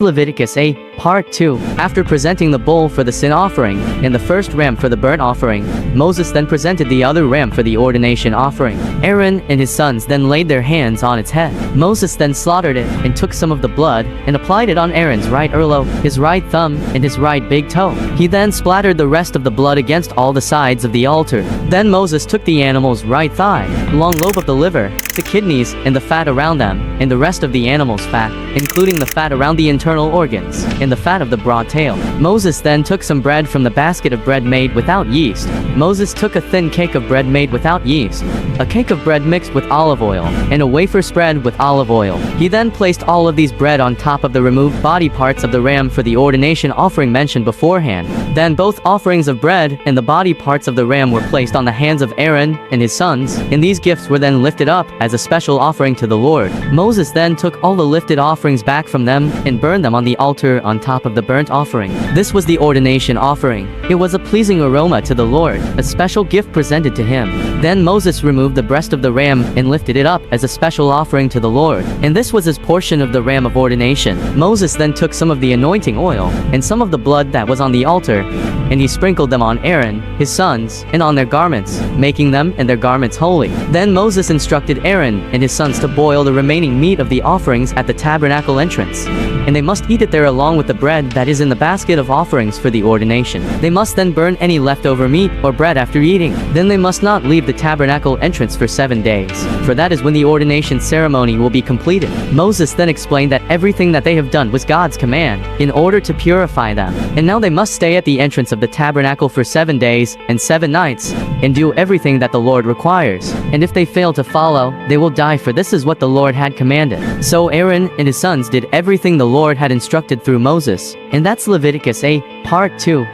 Leviticus 8, Part 2. After presenting the bull for the sin offering, and the first ram for the burnt offering, Moses then presented the other ram for the ordination offering. Aaron and his sons then laid their hands on its head. Moses then slaughtered it, and took some of the blood, and applied it on Aaron's right earlobe, his right thumb, and his right big toe. He then splattered the rest of the blood against all the sides of the altar. Then Moses took the animal's right thigh, long lobe of the liver, the kidneys, and the fat around them, and the rest of the animal's fat, including the fat around the internal organs, and the fat of the broad tail. Moses then took some bread from the basket of bread made without yeast. Moses took a thin cake of bread made without yeast, a cake of bread mixed with olive oil, and a wafer spread with olive oil. He then placed all of these bread on top of the removed body parts of the ram for the ordination offering mentioned beforehand. Then both offerings of bread and the body parts of the ram were placed on the hands of Aaron and his sons, and these gifts were then lifted up as a special offering to the Lord. Moses then took all the lifted offerings back from them and burned them on the altar on top of the burnt offering. This was the ordination offering. It was a pleasing aroma to the Lord, a special gift presented to him. Then Moses removed the breast of the ram and lifted it up as a special offering to the Lord, and this was his portion of the ram of ordination. Moses then took some of the anointing oil and some of the blood that was on the altar, and he sprinkled them on Aaron, his sons, and on their garments, making them and their garments holy. Then Moses instructed Aaron and his sons to boil the remaining meat of the offerings at the tabernacle entrance, and they must eat it there along with the bread that is in the basket of offerings for the ordination. They must then burn any leftover meat or bread after eating. Then they must not leave the tabernacle entrance for 7 days, for that is when the ordination ceremony will be completed. Moses then explained that everything that they have done was God's command, in order to purify them. And now they must stay at the entrance of the tabernacle for 7 days and 7 nights, and do everything that the Lord requires. And if they fail to follow, they will die, for this is what the Lord had commanded. So Aaron and his sons did everything the Lord had instructed through Moses. And that's Leviticus 8, Part 2.